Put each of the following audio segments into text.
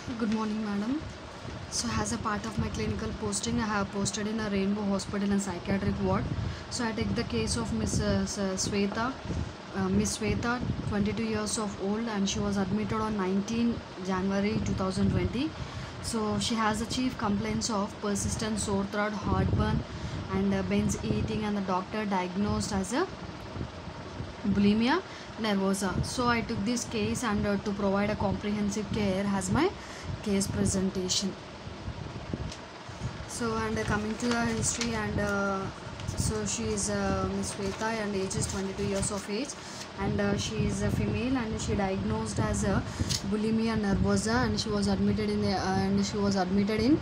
Good morning, madam. So, as a part of my clinical posting, I have posted in a Rainbow Hospital and Psychiatric Ward. So, I take the case of Miss Sweta, 22 years of old, and she was admitted on 19 January 2020. So, she has the chief complaints of persistent sore throat, heartburn, and binge eating, and the doctor diagnosed as a bulimia nervosa. So I took this case and to provide a comprehensive care as my case presentation. So and coming to the history, and so she is Miss Sweta and age is 22 years of age, and she is a female, and she diagnosed as a bulimia nervosa, and she was admitted in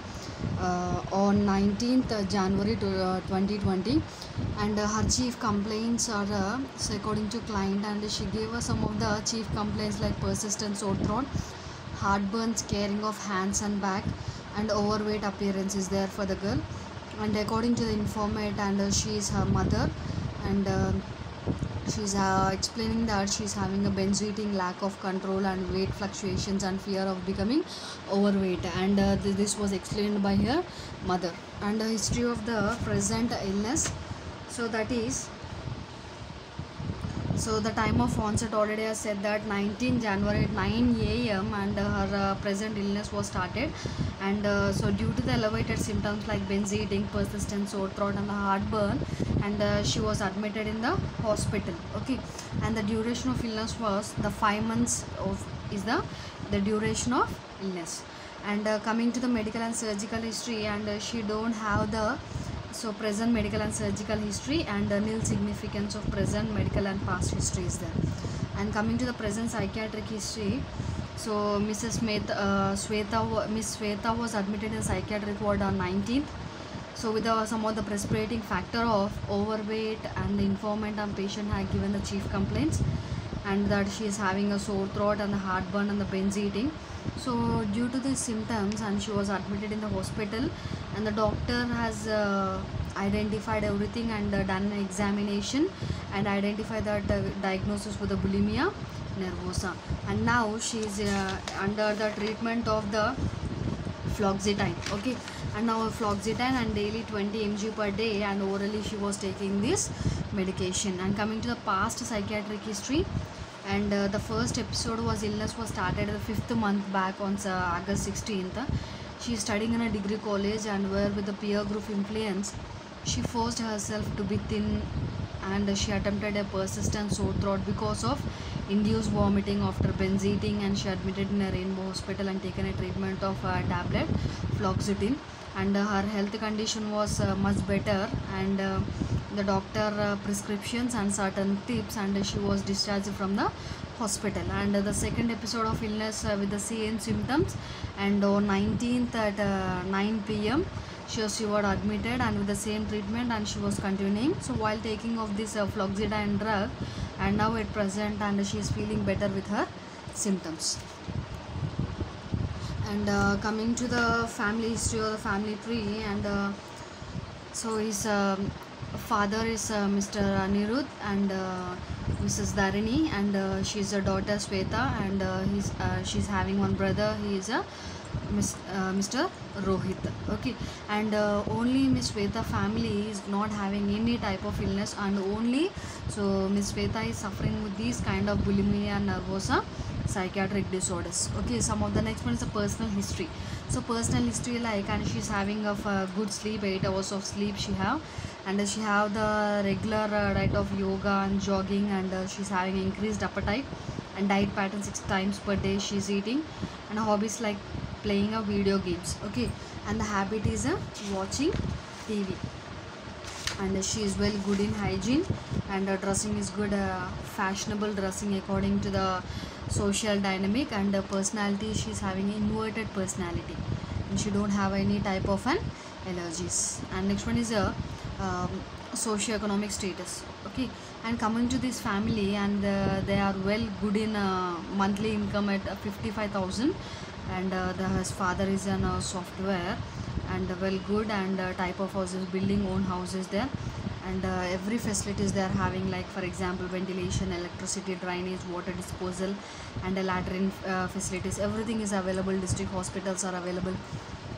on 19th January 2020, and her chief complaints are so according to client, and she gave us some of the chief complaints like persistent sore throat, heartburn, scaring of hands and back, and overweight appearance is there for the girl. And according to the informant, and she is her mother, and she's explaining that she's having a binge eating, lack of control, and weight fluctuations, and fear of becoming overweight, and this was explained by her mother. And the history of the present illness, so that is, so the time of onset already I said that 19 January at 9 a.m. and her present illness was started, and so due to the elevated symptoms like binge eating, persistent sore throat, and the heartburn, and she was admitted in the hospital. Okay, and the duration of illness was the 5 months of is the duration of illness. And coming to the medical and surgical history, and she don't have the present medical and surgical history, and nil significance of present medical and past history is there. And coming to the present psychiatric history, so Miss Sweta was admitted in psychiatric ward on 19th. So with some of the precipitating factor of overweight, and the informant and patient had given the chief complaints, and that she is having a sore throat and the heartburn and the binge eating. So due to these symptoms, and she was admitted in the hospital, and the doctor has identified everything, and done an examination, and identified that the diagnosis for the bulimia nervosa, and now she is under the treatment of the fluoxetine. Okay, and now fluoxetine, and daily 20 mg per day, and orally she was taking this medication. And coming to the past psychiatric history, and the first episode was illness was started the 5th month back on August 16th. She is studying in a degree college, and where with the peer group influence, she forced herself to be thin, and she attempted a persistent sore throat because of induced vomiting after binge eating, and she admitted in a Rainbow Hospital and taken a treatment of tablet fluoxetine, and her health condition was much better, and the doctor prescriptions and certain tips, and she was discharged from the hospital. And the second episode of illness with the same symptoms, and on 19th at 9 p.m. she was admitted, and with the same treatment, and she was continuing. So while taking of this fluoxetine drug, and now at present, and she is feeling better with her symptoms. And coming to the family history or the family tree, and so his father is Mr. Anirudh, and Mrs. Dharini, and she's a daughter Sweta, and she's having one brother. He is a Mr. Rohit. Okay, and only Miss Sweta family is not having any type of illness, and only so Miss Sweta is suffering with these kind of bulimia nervosa psychiatric disorders. Okay, some of the next one is a personal history. So personal history, like, and she's having of good sleep, 8 hours of sleep she have, and she have the regular diet of yoga and jogging, and she's having increased appetite, and diet pattern 6 times per day she's eating, and hobbies like playing a video games. Okay, and the habit is watching TV, and she is well good in hygiene, and dressing is good, fashionable dressing according to the social dynamic, and personality, she is having inverted personality, and she don't have any type of an allergies. And next one is a socio-economic status. Okay, and coming to this family, and they are well good in monthly income at 55,000, and his father is in software, and well good, and type of houses, building own houses there, and every facilities they are having, like for example ventilation, electricity, drainage, water disposal, and latrine facilities, everything is available. District hospitals are available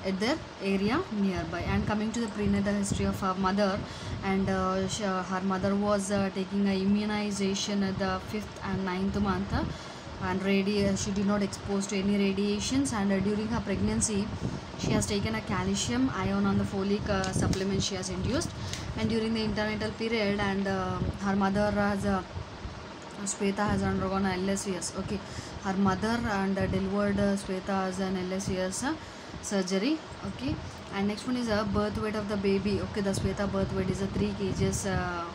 at their area nearby. And coming to the prenatal history of her mother, and her mother was taking a immunization at the 5th and 9th month, and she did not exposed to any radiations, and during her pregnancy she has taken a calcium, iron on the folic supplement she has induced. And during the internatal period, and her mother has Shweta has undergone a LSES. Okay, her mother and delivered Shweta as an LSES surgery. Okay, and next one is a birth weight of the baby. Okay, the Shweta birth weight is a 3 kgs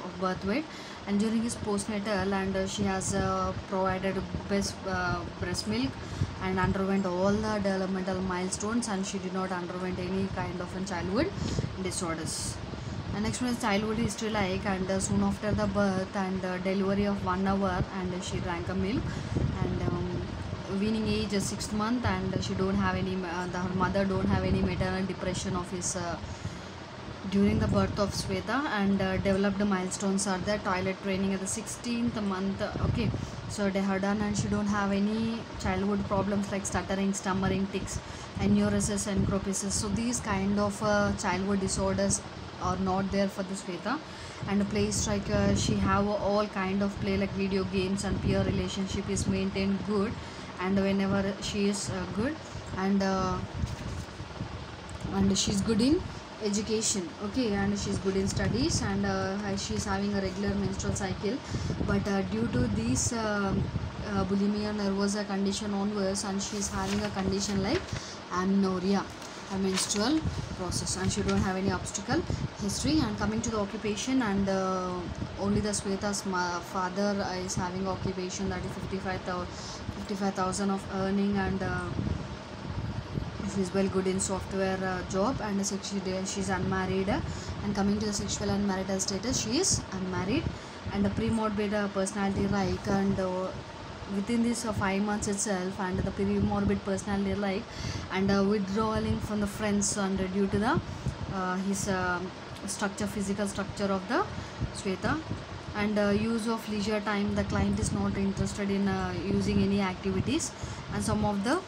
of birth weight, and during his postnatal, and she has provided best breast milk and underwent all the developmental milestones, and she did not underwent any kind of childhood disorders. And next one is childhood history, like, and soon after the birth and delivery of 1 hour, and she drank a milk, and weaning age is 6th month, and she don't have any her mother don't have any maternal depression of his during the birth of Shweta, and developed milestones are there. Toilet training at the 16th month. Okay, so they have done, and she don't have any childhood problems like stuttering, stammering, tics, enuresis, and cropisis. So these kind of childhood disorders are not there for the Shweta. And plays like she have all kind of play like video games, and peer relationship is maintained good, and whenever she is good, and she's good in education. Okay, and she's good in studies, and she's having a regular menstrual cycle, but due to this bulimia nervosa condition onwards, and she's having a condition like amenorrhea, a menstrual process, and she don't have any obstacle history. And coming to the occupation, and only the Shweta's father is having occupation, that is 55,000 of earning, and she's well good in software job, and she's unmarried. And coming to the sexual and marital status, she is unmarried, and a pre-morbid personality like, and within this 5 months itself, and the pre-morbid personality like, and withdrawing from the friends, and due to the his physical structure of the Shweta, and use of leisure time, the client is not interested in using any activities, and some of the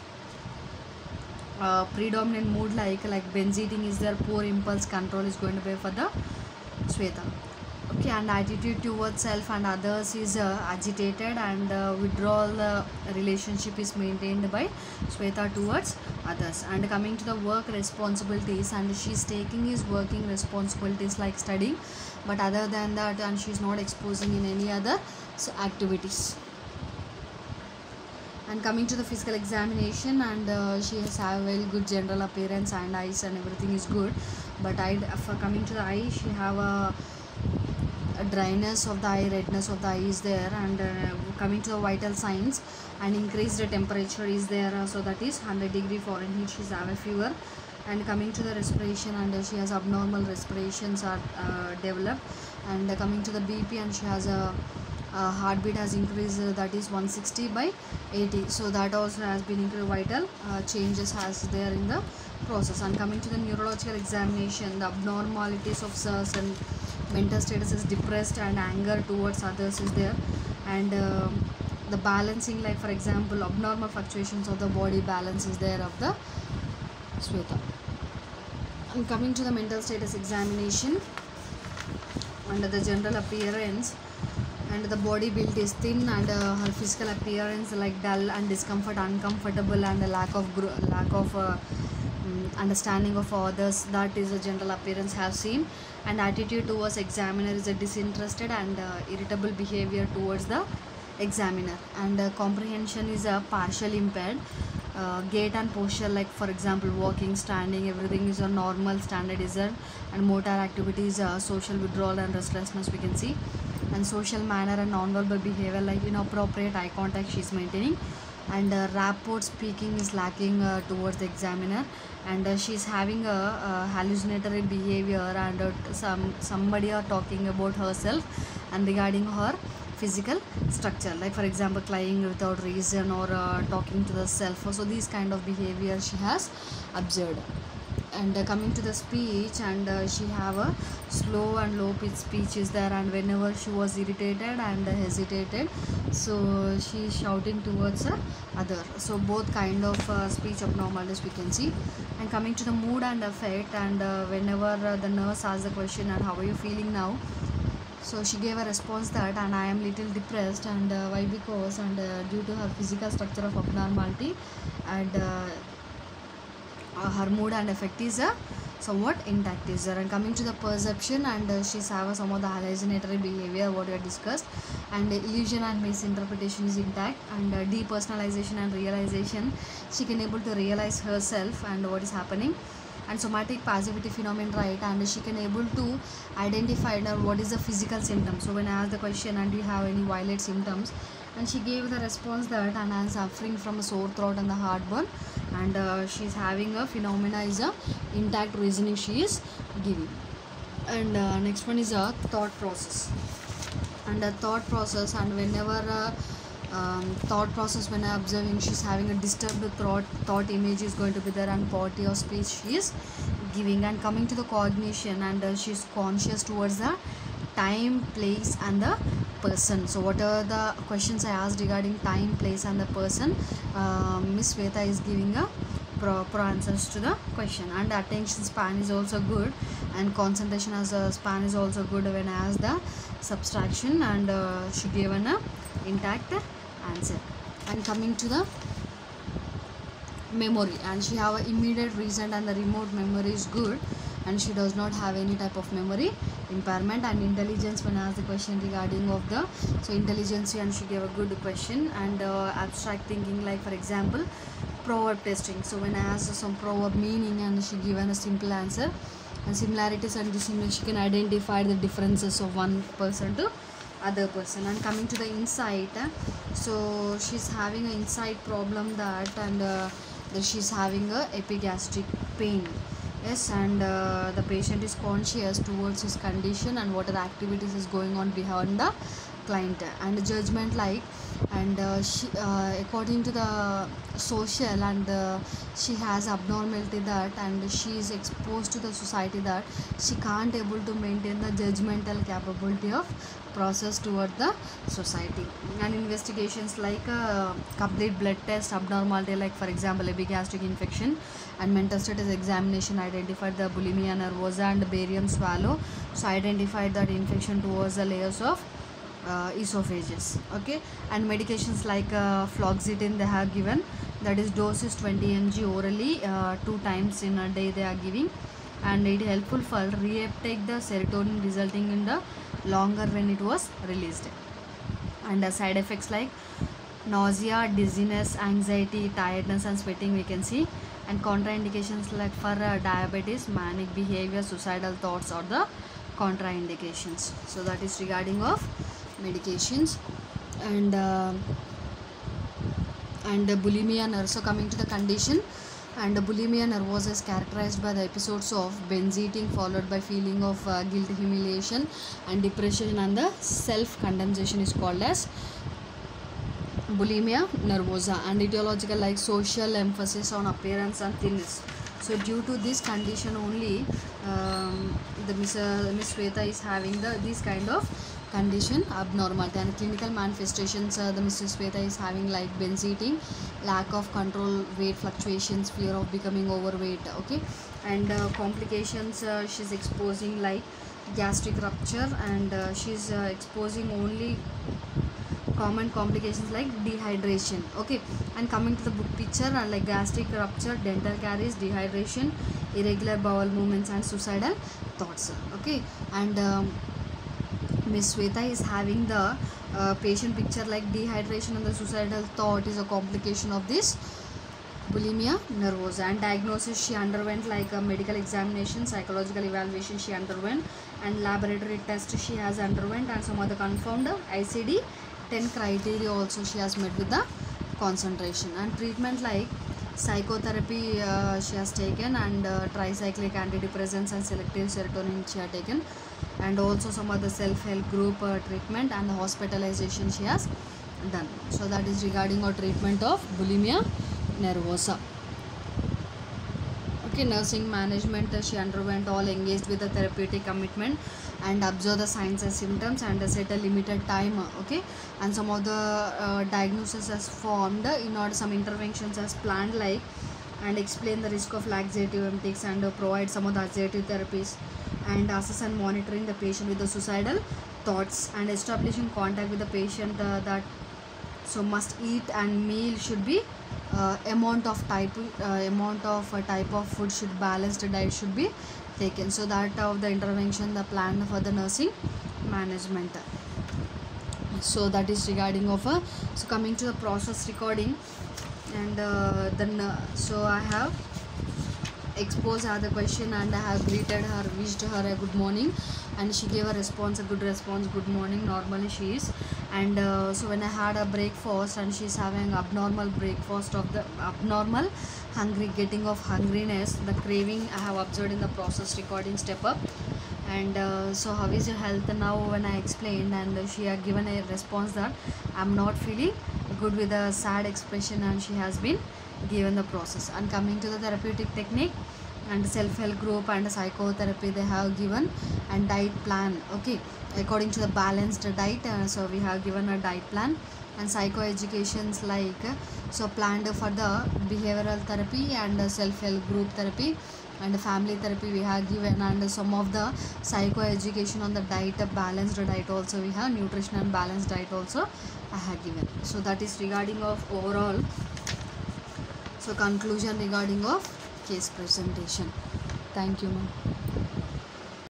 predominant mood like binge eating is there, poor impulse control is going to be for the Shweta. Okay, and attitude towards self and others is agitated, and withdrawal relationship is maintained by Shweta towards others. And coming to the work responsibilities, and she's taking his working responsibilities like studying, but other than that, and she's not exposing in any other activities. And coming to the physical examination, and she has a very good general appearance, and eyes and everything is good, but for coming to the eye, she have a dryness of the eye, redness of the eye is there, and coming to the vital signs, and increased temperature is there, so that is 100 Fahrenheit, she's have a fever. And coming to the respiration, and she has abnormal respirations are developed. And coming to the BP, and she has a heartbeat has increased, that is 160/80, so that also has been increased. Vital changes has there in the process. And coming to the neurological examination, the abnormalities of SIRS, and mental status is depressed, and anger towards others is there, and the balancing, like for example abnormal fluctuations of the body balance is there of the Shweta. And coming to the mental status examination, under the general appearance, and the body build is thin, and her physical appearance like dull and discomfort, uncomfortable, and a lack of understanding of others, that is a general appearance have seen. And attitude towards examiner is a disinterested and irritable behavior towards the examiner. And comprehension is a partially impaired. Gait and posture, like for example walking, standing, everything is a normal standardized. And motor activities, social withdrawal and restlessness we can see. And social manner and non-verbal behavior like inappropriate eye contact she is maintaining. And rapport speaking is lacking towards the examiner, and she is having a hallucinatory behavior, and somebody are talking about herself and regarding her physical structure, like for example crying without reason, or talking to the self. So these kind of behavior she has observed. And coming to the speech, and she have a slow and low pitch speech is there, and whenever she was irritated and hesitated, so she is shouting towards other. So both kind of speech abnormalities we can see. And coming to the mood and affect, and whenever the nurse asks the question, and how are you feeling now, so she gave a response that, and I am little depressed, and why, because, and due to her physical structure of abnormality, and her mood and affect is somewhat intact is there. And coming to the perception, and she's have some of the hallucinatory behavior what we have discussed, and illusion and misinterpretation is intact, and depersonalization and realization, she can able to realize herself and what is happening. And somatic passivity phenomenon, right, and she can able to identify what is the physical symptom. So when I asked the question, and do you have any violent symptoms, and she gave the response that, and I am suffering from a sore throat and the heartburn, and she is having a phenomena is a intact reasoning she is giving. And next one is a thought process, and a thought process, and whenever thought process, when I observing, she's having a disturbed thought image is going to be there, and paucity of speech she is giving. And coming to the cognition, and she's conscious towards the time, place, and the person. So what are the questions I asked regarding time, place, and the person, Miss Sweta is giving a proper answers to the question. And attention span is also good, and concentration as a span is also good when I asked the subtraction, and she given a intact answer. And coming to the memory, and she have a immediate recent and the remote memory is good, and she does not have any type of memory impairment. And intelligence, when I asked the question regarding of the, so intelligence, and she gave a good question. And abstract thinking, like for example proverb testing, so when I asked some proverb meaning, and she given a simple answer. And similarities and dissimilarity, she can identify the differences of one person to other person. And coming to the insight, so she's having an insight problem that, and that she's having a epigastric pain. Yes, and the patient is conscious towards his condition and what are the activities is going on behind the client. And judgment, like, and she according to the social, and she has abnormality that, and she is exposed to the society that she can't able to maintain the judgmental capability of process toward the society. And investigations, like complete blood test abnormality, like for example epigastric infection, and mental status examination identified the bulimia nervosa and barium swallow, so identified that infection towards the layers of esophagus. Okay, and medications like fluoxetine they have given, that is dose is 20 mg orally 2 times in a day they are giving, and it helpful for reuptake the serotonin, resulting in the longer when it was released. And the side effects like nausea, dizziness, anxiety, tiredness, and sweating we can see. And contraindications, like for diabetes, manic behavior, suicidal thoughts are the contraindications. So that is regarding of medications. And bulimia nervosa. So coming to the condition, and bulimia nervosa is characterized by the episodes of binge eating followed by feeling of guilt, humiliation, and depression, and the self-condemnation is called as bulimia nervosa. And etiological, like social emphasis on appearance and thinness. So due to this condition only, the Miss Sweta is having this kind of condition abnormality. And clinical manifestations, the Mrs. Sweta is having like binge eating, lack of control, weight fluctuations, fear of becoming overweight. Okay, and complications, she's exposing like gastric rupture, and she's exposing only common complications like dehydration. Okay, and coming to the book picture, like gastric rupture, dental caries, dehydration, irregular bowel movements, and suicidal thoughts. Okay, and Miss Sweta is having the patient picture like dehydration and the suicidal thought is a complication of this bulimia nervosa. And diagnosis, she underwent like a medical examination, psychological evaluation she underwent, and laboratory test she has underwent, and some other confirmed ICD 10 criteria also she has met with the concentration. And treatment, like psychotherapy she has taken, and tricyclic antidepressants and selective serotonin she has taken, and also some other self-help group treatment, and the hospitalization she has done. So that is regarding our treatment of bulimia nervosa. Okay. Okay, nursing management, she underwent all, engaged with the therapeutic commitment and observe the signs and symptoms and set a limited time. Okay, and some of the diagnosis as formed in order, some interventions as planned, like, and explain the risk of laxative emptics and provide some of the laxative therapies, and assess and monitoring the patient with the suicidal thoughts, and establishing contact with the patient that so must eat and meal should be amount of type of food should, balanced diet should be taken. So that of the intervention the plan for the nursing management. So that is regarding of so coming to the process recording, and then so I have exposed her the question, and I have greeted her, wished her a good morning, and she gave a response, a good response, good morning, normally she is. And so when I had a breakfast, and she's having abnormal breakfast of the abnormal hungry, getting of hungriness, the craving I have observed in the process recording step up. And so how is your health now, when I explained, and she had given a response that I'm not feeling good, with a sad expression, and she has been given the process. And coming to the therapeutic technique and self-help group and psychotherapy, they have given and diet plan. Okay, according to the balanced diet, so we have given a diet plan, and psychoeducations like so planned for the behavioral therapy and self-help group therapy and family therapy we have given, and some of the psychoeducation on the diet, balanced diet also we have, nutrition and balanced diet also I have given. So that is regarding of overall. So conclusion regarding of case presentation. Thank you, ma'am.